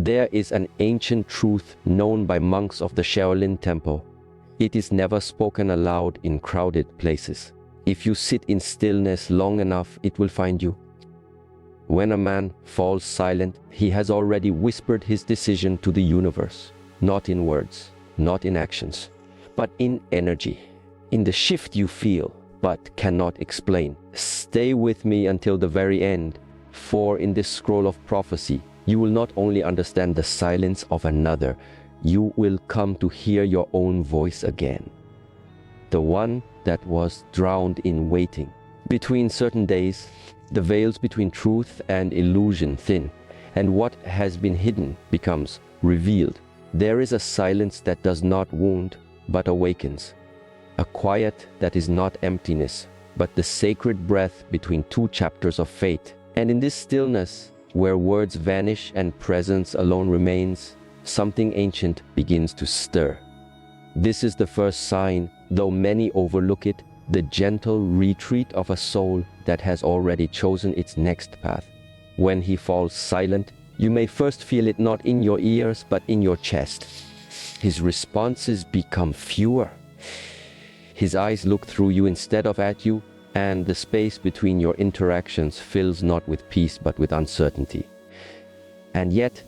There is an ancient truth known by monks of the Shaolin temple. It is never spoken aloud in crowded places. If you sit in stillness long enough, it will find you. When a man falls silent, he has already whispered his decision to the universe, not in words, not in actions, but in energy, in the shift you feel but cannot explain. Stay with me until the very end, for in this scroll of prophecy, you will not only understand the silence of another, you will come to hear your own voice again. The one that was drowned in waiting. Between certain days, the veils between truth and illusion thin, and what has been hidden becomes revealed. There is a silence that does not wound, but awakens. A quiet that is not emptiness, but the sacred breath between two chapters of fate. And in this stillness, where words vanish and presence alone remains, something ancient begins to stir. This is the first sign, though many overlook it, the gentle retreat of a soul that has already chosen its next path. When he falls silent, you may first feel it not in your ears, but in your chest. His responses become fewer. His eyes look through you instead of at you, and the space between your interactions fills not with peace but with uncertainty. And yet,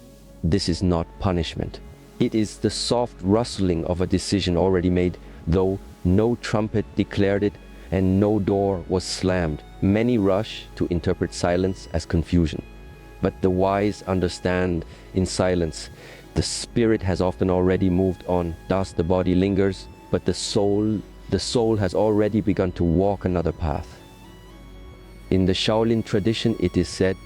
this is not punishment. It is the soft rustling of a decision already made, though no trumpet declared it and no door was slammed. Many rush to interpret silence as confusion. But the wise understand in silence, the spirit has often already moved on. Thus the body lingers, but the soul has already begun to walk another path. In the Shaolin tradition, it is said,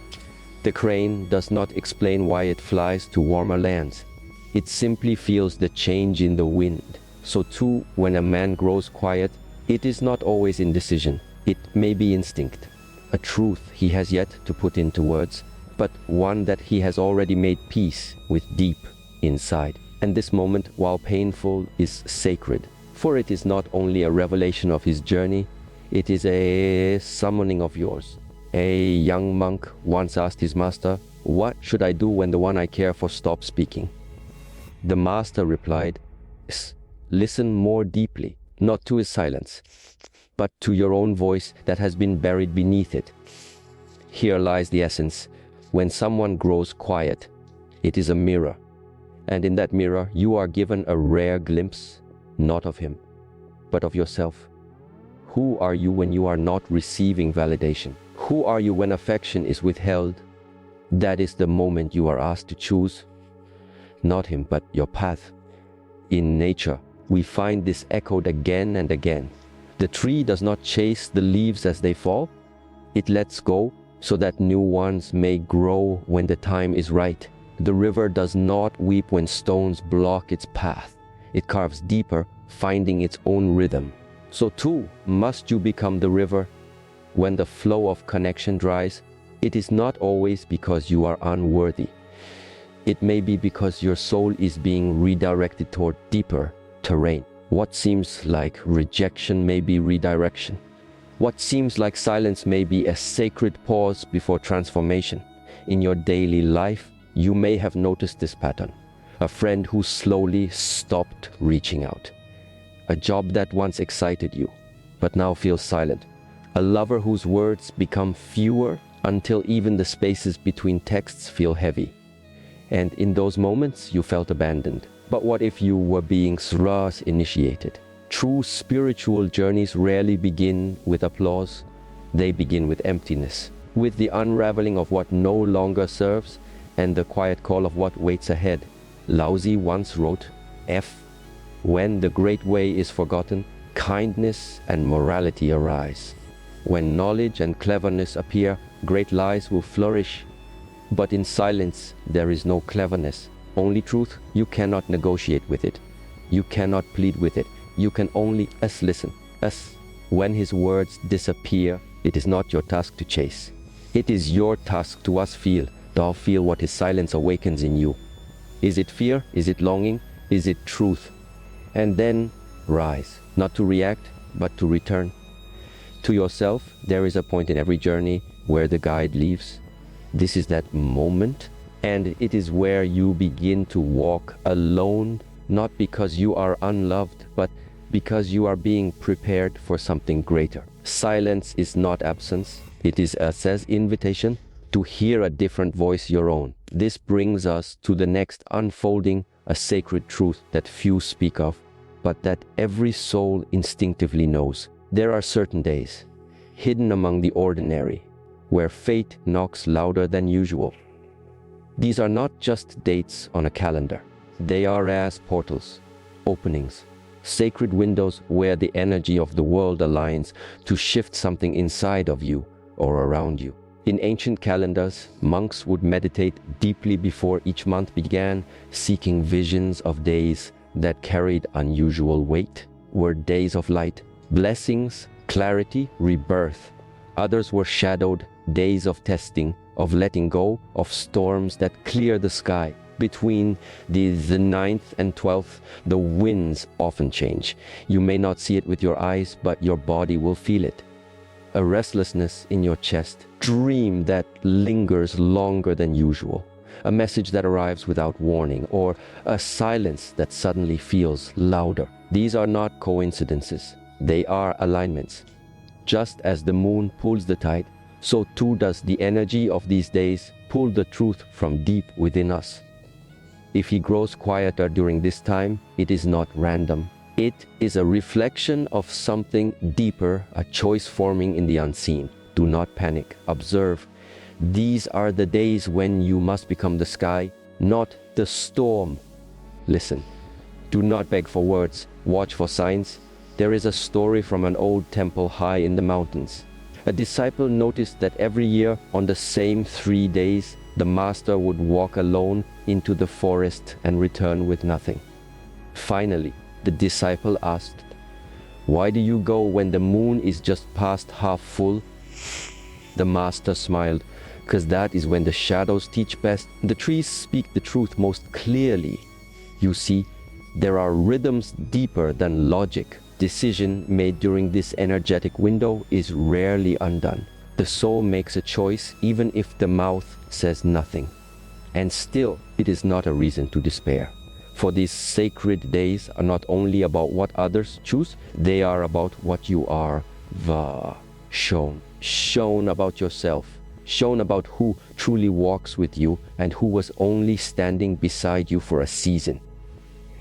the crane does not explain why it flies to warmer lands. It simply feels the change in the wind. So too, when a man grows quiet, it is not always indecision. It may be instinct, a truth he has yet to put into words, but one that he has already made peace with deep inside. And this moment, while painful, is sacred. For it is not only a revelation of his journey, it is a summoning of yours. A young monk once asked his master, "What should I do when the one I care for stops speaking?" The master replied, "Listen more deeply, not to his silence, but to your own voice that has been buried beneath it." Here lies the essence. When someone grows quiet, it is a mirror. And in that mirror, you are given a rare glimpse, not of him, but of yourself. Who are you when you are not receiving validation? Who are you when affection is withheld? That is the moment you are asked to choose, not him, but your path. In nature, we find this echoed again and again. The tree does not chase the leaves as they fall. It lets go so that new ones may grow when the time is right. The river does not weep when stones block its path. It carves deeper, finding its own rhythm. So too must you become the river. When the flow of connection dries, it is not always because you are unworthy. It may be because your soul is being redirected toward deeper terrain. What seems like rejection may be redirection. What seems like silence may be a sacred pause before transformation. In your daily life, you may have noticed this pattern. A friend who slowly stopped reaching out. A job that once excited you, but now feels silent. A lover whose words become fewer until even the spaces between texts feel heavy. And in those moments, you felt abandoned. But what if you were being Sras initiated? True spiritual journeys rarely begin with applause. They begin with emptiness, with the unraveling of what no longer serves and the quiet call of what waits ahead. Laozi once wrote, when the great way is forgotten, kindness and morality arise. When knowledge and cleverness appear, great lies will flourish. But in silence, there is no cleverness, only truth. You cannot negotiate with it. You cannot plead with it. You can only listen. When his words disappear, it is not your task to chase. It is your task to feel. Thou feel what his silence awakens in you. Is it fear? Is it longing? Is it truth? And then rise, not to react, but to return. To yourself, there is a point in every journey where the guide leaves. This is that moment And it is where you begin to walk alone, not because you are unloved, but because you are being prepared for something greater. Silence is not absence. It is a says invitation to hear a different voice, your own. This brings us to the next unfolding, a sacred truth that few speak of, but that every soul instinctively knows. There are certain days, hidden among the ordinary, where fate knocks louder than usual. These are not just dates on a calendar. They are as portals, openings, sacred windows where the energy of the world aligns to shift something inside of you or around you. In ancient calendars, monks would meditate deeply before each month began, seeking visions of days that carried unusual weight, were days of light, blessings, clarity, rebirth. Others were shadowed days of testing, of letting go, of storms that clear the sky. Between the 9th and 12th, the winds often change. You may not see it with your eyes, but your body will feel it. A restlessness in your chest, dream that lingers longer than usual, a message that arrives without warning, or a silence that suddenly feels louder. These are not coincidences. They are alignments. Just as the moon pulls the tide, so too does the energy of these days pull the truth from deep within us. If he grows quieter during this time, it is not random. It is a reflection of something deeper, a choice forming in the unseen. Do not panic. Observe. These are the days when you must become the sky, not the storm. Listen. Do not beg for words. Watch for signs. There is a story from an old temple high in the mountains. A disciple noticed that every year, on the same 3 days, the master would walk alone into the forest and return with nothing. Finally, the disciple asked, "Why do you go when the moon is just past half full?" The master smiled, "'Cause that is when the shadows teach best. The trees speak the truth most clearly. You see, there are rhythms deeper than logic. Decision made during this energetic window is rarely undone. The soul makes a choice even if the mouth says nothing. And still, it is not a reason to despair. For these sacred days are not only about what others choose, they are about what you are shown about yourself, shown about who truly walks with you and who was only standing beside you for a season.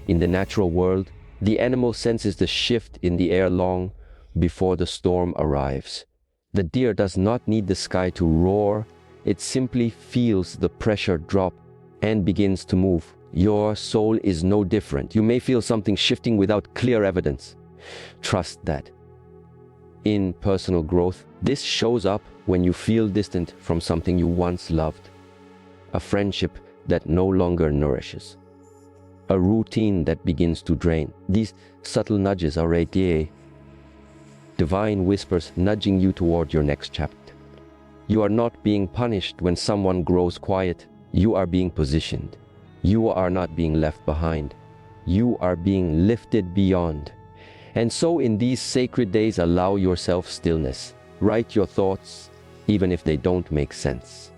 In the natural world, the animal senses the shift in the air long before the storm arrives. The deer does not need the sky to roar, it simply feels the pressure drop and begins to move. Your soul is no different. You may feel something shifting without clear evidence. Trust that. In personal growth, this shows up when you feel distant from something you once loved. A friendship that no longer nourishes. A routine that begins to drain. These subtle nudges are divine whispers nudging you toward your next chapter. You are not being punished when someone grows quiet. You are being positioned. You are not being left behind. You are being lifted beyond. And so in these sacred days, allow yourself stillness. Write your thoughts, even if they don't make sense.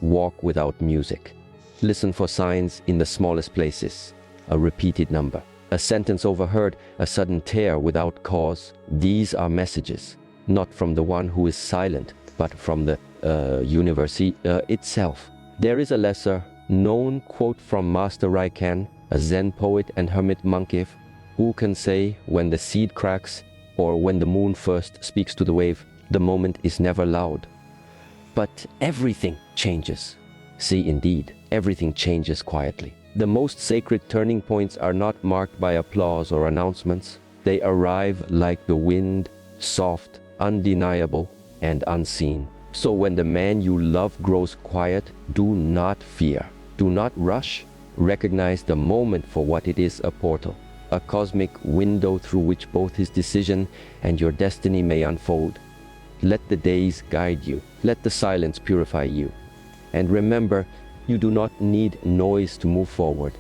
Walk without music. Listen for signs in the smallest places. A repeated number. A sentence overheard, a sudden tear without cause. These are messages, not from the one who is silent, but from the universe itself. There is a lesser known quote from Master Raikan, a Zen poet and hermit monk. Who can say when the seed cracks or when the moon first speaks to the wave, the moment is never loud. But everything changes. See, indeed, everything changes quietly. The most sacred turning points are not marked by applause or announcements. They arrive like the wind, soft, undeniable, and unseen. So when the man you love grows quiet, do not fear. Do not rush. Recognize the moment for what it is, a portal. A cosmic window through which both his decision and your destiny may unfold. Let the days guide you. Let the silence purify you. And remember, you do not need noise to move forward.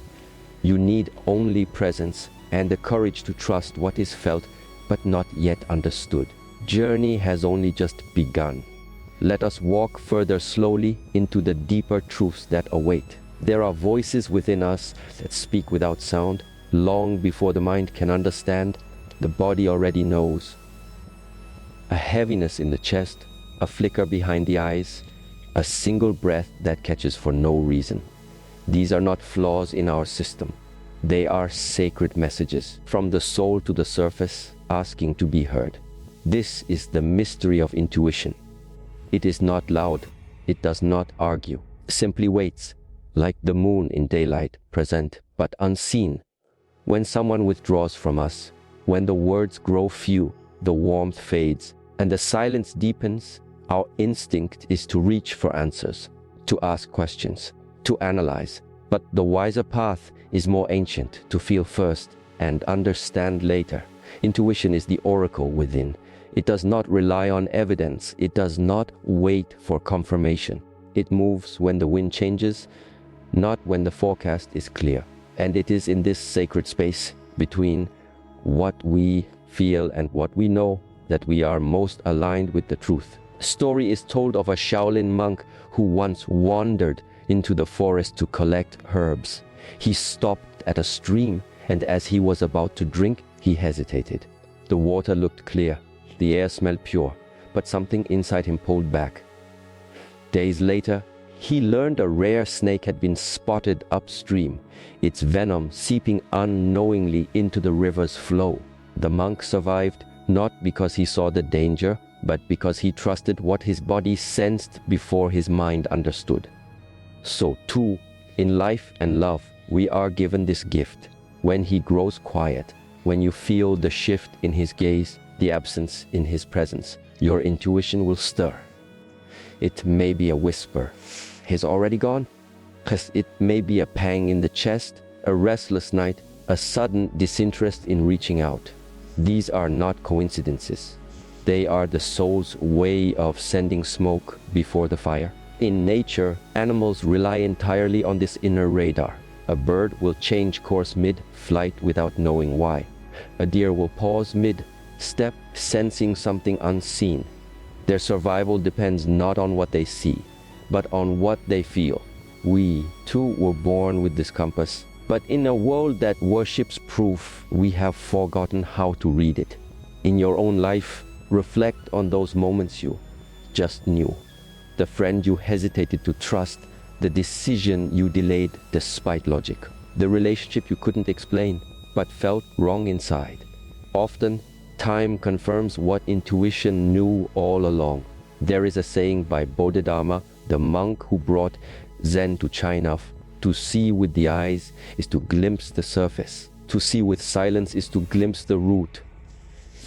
You need only presence and the courage to trust what is felt but not yet understood. Journey has only just begun. let us walk further slowly into the deeper truths that await. There are voices within us that speak without sound. Long before the mind can understand, the body already knows. A heaviness in the chest, a flicker behind the eyes, a single breath that catches for no reason. These are not flaws in our system. They are sacred messages from the soul to the surface, asking to be heard. This is the mystery of intuition. It is not loud. It does not argue. Simply waits, like the moon in daylight, present but unseen. When someone withdraws from us, when the words grow few, the warmth fades, and the silence deepens, our instinct is to reach for answers, to ask questions, to analyze. But the wiser path is more ancient, to feel first and understand later. Intuition is the oracle within. It does not rely on evidence. It does not wait for confirmation. It moves when the wind changes, not when the forecast is clear. And it is in this sacred space between what we feel and what we know that we are most aligned with the truth. A story is told of a Shaolin monk who once wandered into the forest to collect herbs. He stopped at a stream, and as he was about to drink, he hesitated. The water looked clear, the air smelled pure, but something inside him pulled back. Days later, he learned a rare snake had been spotted upstream, its venom seeping unknowingly into the river's flow. The monk survived, not because he saw the danger, but because he trusted what his body sensed before his mind understood. So too, in life and love, we are given this gift. When he grows quiet, when you feel the shift in his gaze, the absence in his presence, your intuition will stir. It may be a whisper, "He's already gone?" It may be a pang in the chest, a restless night, a sudden disinterest in reaching out. These are not coincidences. They are the soul's way of sending smoke before the fire. In nature, animals rely entirely on this inner radar. A bird will change course mid-flight without knowing why. A deer will pause mid-step, sensing something unseen. Their survival depends not on what they see, but on what they feel. We, too, were born with this compass, but in a world that worships proof, we have forgotten how to read it. In your own life, reflect on those moments you just knew. The friend you hesitated to trust, the decision you delayed despite logic, the relationship you couldn't explain but felt wrong inside. Often, time confirms what intuition knew all along. There is a saying by Bodhidharma, the monk who brought Zen to China: to see with the eyes is to glimpse the surface. To see with silence is to glimpse the root.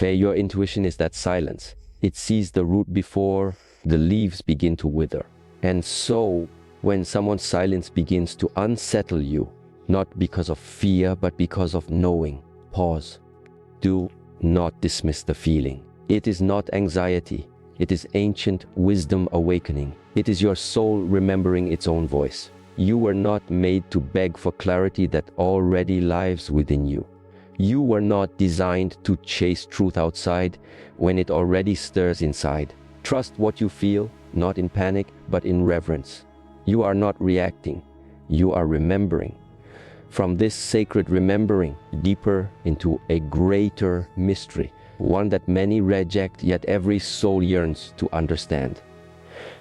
Your intuition is that silence. It sees the root before the leaves begin to wither. And so, when someone's silence begins to unsettle you, not because of fear, but because of knowing, pause. Do not dismiss the feeling. It is not anxiety. It is ancient wisdom awakening. It is your soul remembering its own voice. You were not made to beg for clarity that already lives within you. You were not designed to chase truth outside when it already stirs inside. Trust what you feel, not in panic, but in reverence. You are not reacting. You are remembering. From this sacred remembering, deeper into a greater mystery, one that many reject, yet every soul yearns to understand.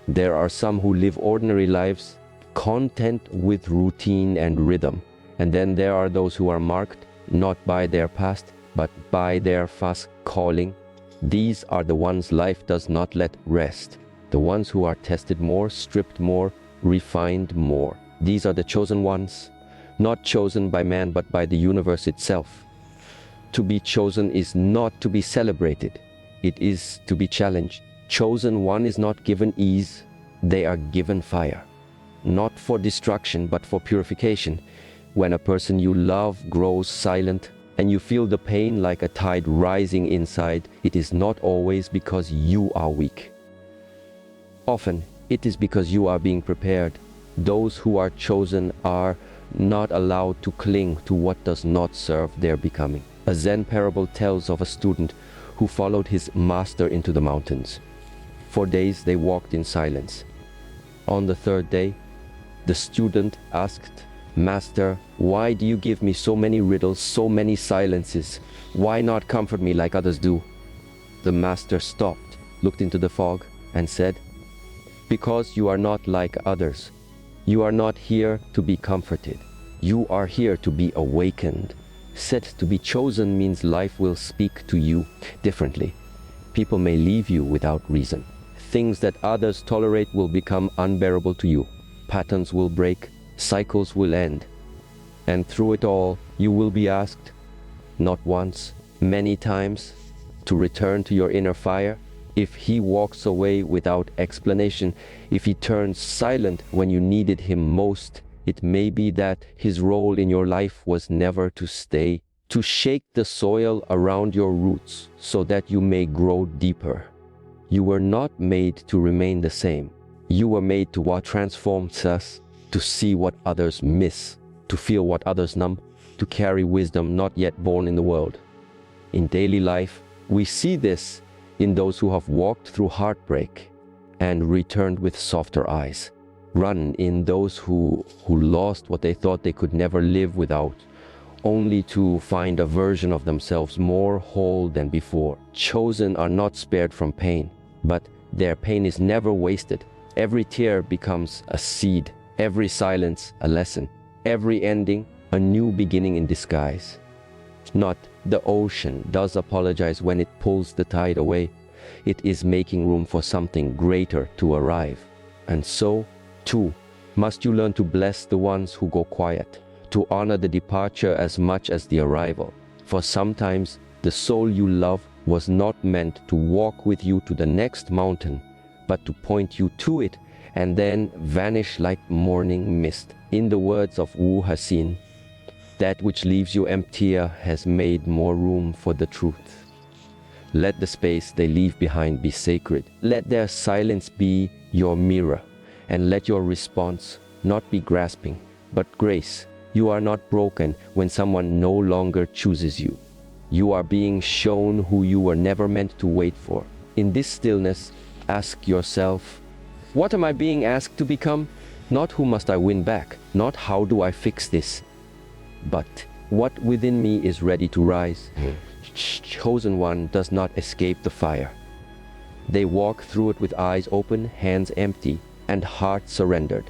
There are some who live ordinary lives, content with routine and rhythm. And then there are those who are marked not by their past, but by their fast calling. These are the ones life does not let rest. The ones who are tested more, stripped more, refined more. These are the chosen ones, not chosen by man, but by the universe itself. To be chosen is not to be celebrated. It is to be challenged. Chosen one is not given ease. They are given fire. Not for destruction, but for purification. When a person you love grows silent and you feel the pain like a tide rising inside, it is not always because you are weak. Often, it is because you are being prepared. Those who are chosen are not allowed to cling to what does not serve their becoming. A Zen parable tells of a student who followed his master into the mountains. For days they walked in silence. On the third day, the student asked, "Master, why do you give me so many riddles, so many silences? Why not comfort me like others do?" The master stopped, looked into the fog, and said, "Because you are not like others. You are not here to be comforted. You are here to be awakened." Said to be chosen means life will speak to you differently. People may leave you without reason. Things that others tolerate will become unbearable to you. Patterns will break, cycles will end. And through it all, you will be asked, not once, many times, to return to your inner fire. If he walks away without explanation, if he turns silent when you needed him most, it may be that his role in your life was never to stay, to shake the soil around your roots so that you may grow deeper. You were not made to remain the same. You were made to what transforms us, to see what others miss, to feel what others numb, to carry wisdom not yet born in the world. In daily life, we see this in those who have walked through heartbreak and returned with softer eyes. Run in those who lost what they thought they could never live without, only to find a version of themselves more whole than before. Chosen are not spared from pain, but their pain is never wasted. Every tear becomes a seed, every silence a lesson, every ending a new beginning in disguise. Not the ocean does apologize when it pulls the tide away. It is making room for something greater to arrive. And so, too, must you learn to bless the ones who go quiet, to honor the departure as much as the arrival. For sometimes the soul you love was not meant to walk with you to the next mountain, but to point you to it and then vanish like morning mist. In the words of Wu Hasin, that which leaves you emptier has made more room for the truth. Let the space they leave behind be sacred. Let their silence be your mirror, and let your response not be grasping, but grace. You are not broken when someone no longer chooses you. You are being shown who you were never meant to wait for. In this stillness, ask yourself, what am I being asked to become? Not who must I win back, not how do I fix this, but what within me is ready to rise. Chosen one does not escape the fire. They walk through it with eyes open, hands empty, and heart surrendered.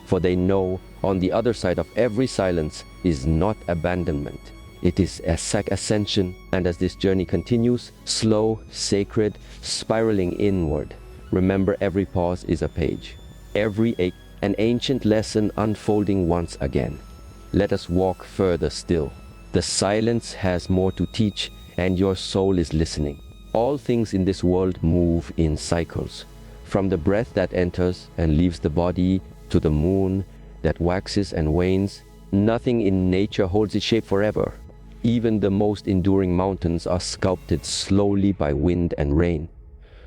For they know on the other side of every silence is not abandonment. It is ascension, and as this journey continues, slow, sacred, spiraling inward, remember every pause is a page, every ache an ancient lesson unfolding once again. Let us walk further still. The silence has more to teach, and your soul is listening. All things in this world move in cycles, from the breath that enters and leaves the body to the moon that waxes and wanes. Nothing in nature holds its shape forever. Even the most enduring mountains are sculpted slowly by wind and rain.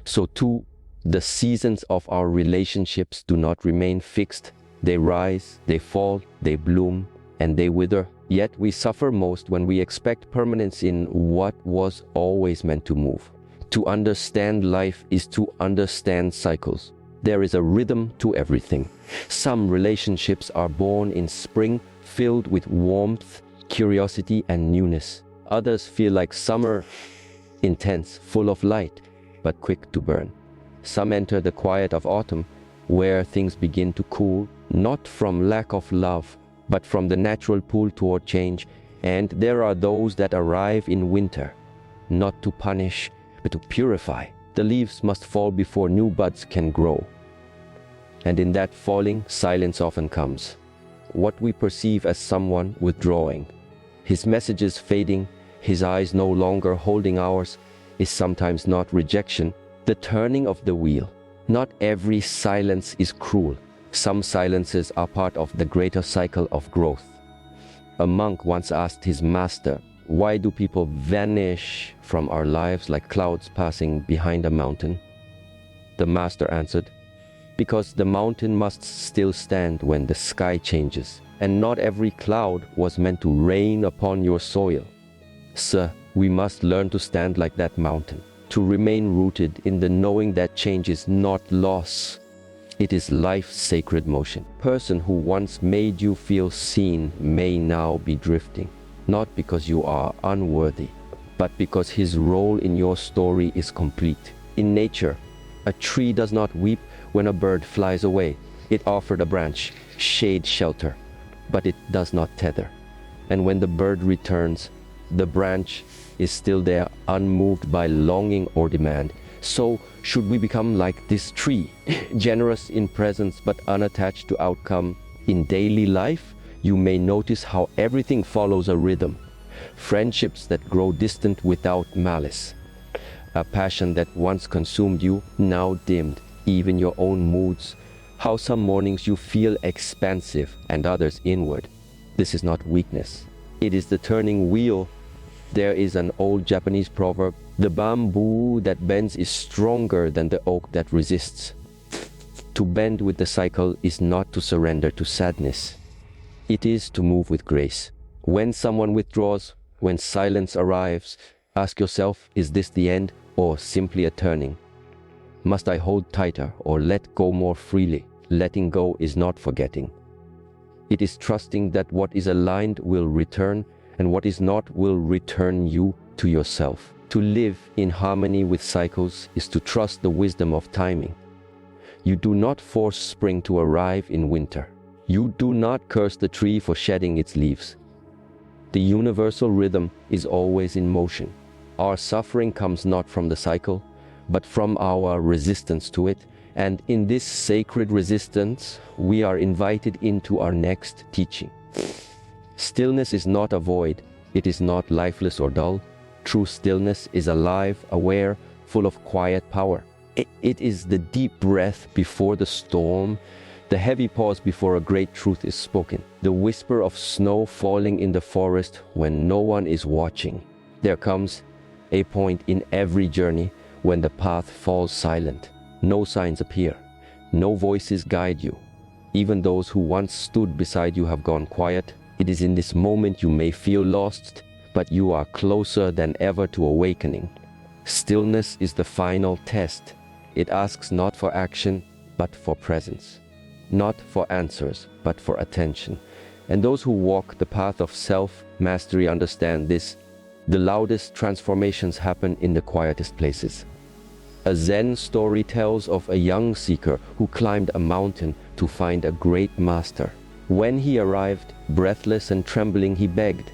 So too, the seasons of our relationships do not remain fixed. They rise, they fall, they bloom, and they wither. Yet we suffer most when we expect permanence in what was always meant to move. To understand life is to understand cycles. There is a rhythm to everything. Some relationships are born in spring, filled with warmth, curiosity, and newness. Others feel like summer, intense, full of light, but quick to burn. Some enter the quiet of autumn, where things begin to cool, not from lack of love, but from the natural pull toward change. And there are those that arrive in winter, not to punish, but to purify. The leaves must fall before new buds can grow. And in that falling, silence often comes. What we perceive as someone withdrawing, his messages fading, his eyes no longer holding ours, is sometimes not rejection, the turning of the wheel. Not every silence is cruel. Some silences are part of the greater cycle of growth. A monk once asked his master, "Why do people vanish from our lives like clouds passing behind a mountain?" The master answered, "Because the mountain must still stand when the sky changes, and not every cloud was meant to rain upon your soil. Sir, we must learn to stand like that mountain. to remain rooted in the knowing that change is not loss. It is life's sacred motion. Person who once made you feel seen may now be drifting, not because you are unworthy, but because his role in your story is complete. In nature, a tree does not weep when a bird flies away. It offered a branch, shade, shelter, but it does not tether. And when the bird returns, the branch is still there, unmoved by longing or demand. So should we become like this tree, generous in presence but unattached to outcome. In daily life, you may notice how everything follows a rhythm. Friendships that grow distant without malice. A passion that once consumed you, now dimmed. Even your own moods. How some mornings you feel expansive and others inward. This is not weakness. It is the turning wheel. There is an old Japanese proverb, the bamboo that bends is stronger than the oak that resists. To bend with the cycle is not to surrender to sadness. It is to move with grace. When someone withdraws, when silence arrives, ask yourself, is this the end or simply a turning? Must I hold tighter or let go more freely? Letting go is not forgetting. It is trusting that what is aligned will return, and what is not will return you to yourself. To live in harmony with cycles is to trust the wisdom of timing. You do not force spring to arrive in winter. You do not curse the tree for shedding its leaves. The universal rhythm is always in motion. Our suffering comes not from the cycle, but from our resistance to it. And in this sacred resistance, we are invited into our next teaching. Stillness is not a void. It is not lifeless or dull. True stillness is alive, aware, full of quiet power. It is the deep breath before the storm, the heavy pause before a great truth is spoken, the whisper of snow falling in the forest when no one is watching. There comes a point in every journey when the path falls silent. No signs appear. No voices guide you. Even those who once stood beside you have gone quiet. It is in this moment you may feel lost, but you are closer than ever to awakening. Stillness is the final test. It asks not for action, but for presence. Not for answers, but for attention. And those who walk the path of self-mastery understand this. The loudest transformations happen in the quietest places. A Zen story tells of a young seeker who climbed a mountain to find a great master. When he arrived, breathless and trembling, he begged,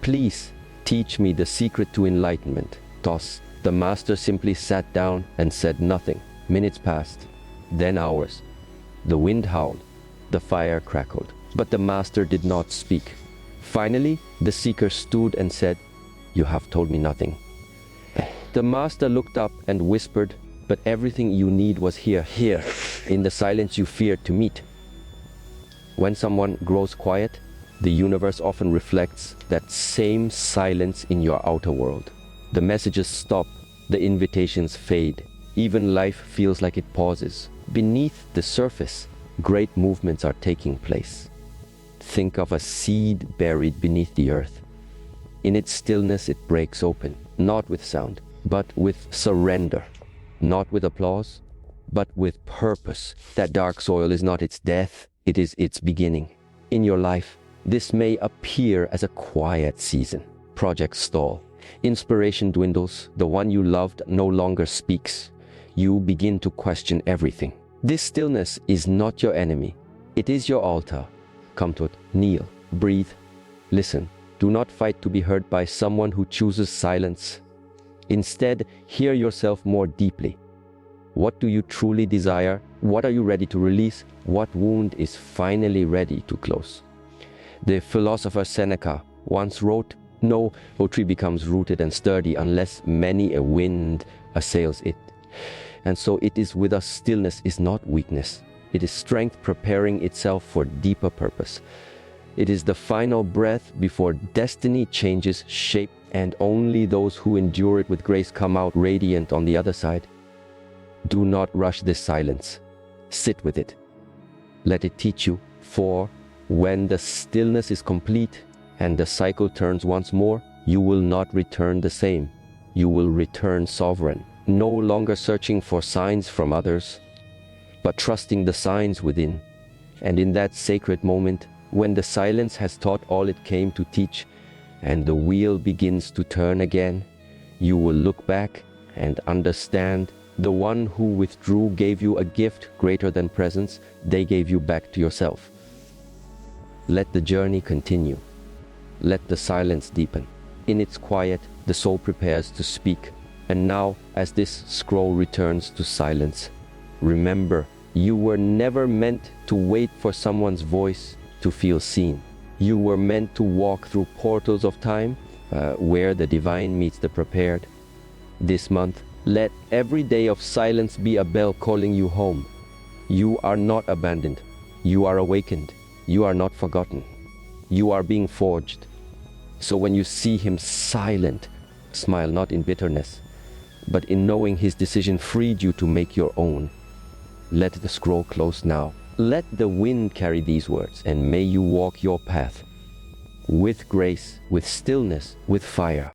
"Please, teach me the secret to enlightenment." Thus, the master simply sat down and said nothing. Minutes passed, then hours. The wind howled, the fire crackled, but the master did not speak. Finally, the seeker stood and said, "You have told me nothing." The master looked up and whispered, "But everything you need was here, in the silence you feared to meet." When someone grows quiet, the universe often reflects that same silence in your outer world. The messages stop, the invitations fade. Even life feels like it pauses. Beneath the surface, great movements are taking place. Think of a seed buried beneath the earth. In its stillness, it breaks open, not with sound, but with surrender. Not with applause, but with purpose. That dark soil is not its death, it is its beginning. In your life, this may appear as a quiet season. Projects stall. Inspiration dwindles. The one you loved no longer speaks. You begin to question everything. This stillness is not your enemy. It is your altar. Come to it. Kneel. Breathe. Listen. Do not fight to be heard by someone who chooses silence. Instead, hear yourself more deeply. What do you truly desire? What are you ready to release? What wound is finally ready to close? The philosopher Seneca once wrote, "No tree becomes rooted and sturdy unless many a wind assails it." And so it is with us. Stillness is not weakness. It is strength preparing itself for deeper purpose. It is the final breath before destiny changes shape, and only those who endure it with grace come out radiant on the other side. Do not rush this silence. Sit with it. Let it teach you, for when the stillness is complete and the cycle turns once more, you will not return the same. you will return sovereign, no longer searching for signs from others, but trusting the signs within. And in that sacred moment, when the silence has taught all it came to teach, and the wheel begins to turn again, you will look back and understand the one who withdrew gave you a gift greater than presents. They gave you back to yourself. Let the journey continue. Let the silence deepen. In its quiet, the soul prepares to speak. And now, as this scroll returns to silence, remember, you were never meant to wait for someone's voice to feel seen. You were meant to walk through portals of time where the divine meets the prepared. This month, let every day of silence be a bell calling you home. You are not abandoned. You are awakened. You are not forgotten. You are being forged. So when you see him silent, smile not in bitterness, but in knowing his decision freed you to make your own. Let the scroll close now. Let the wind carry these words, and may you walk your path with grace, with stillness, with fire.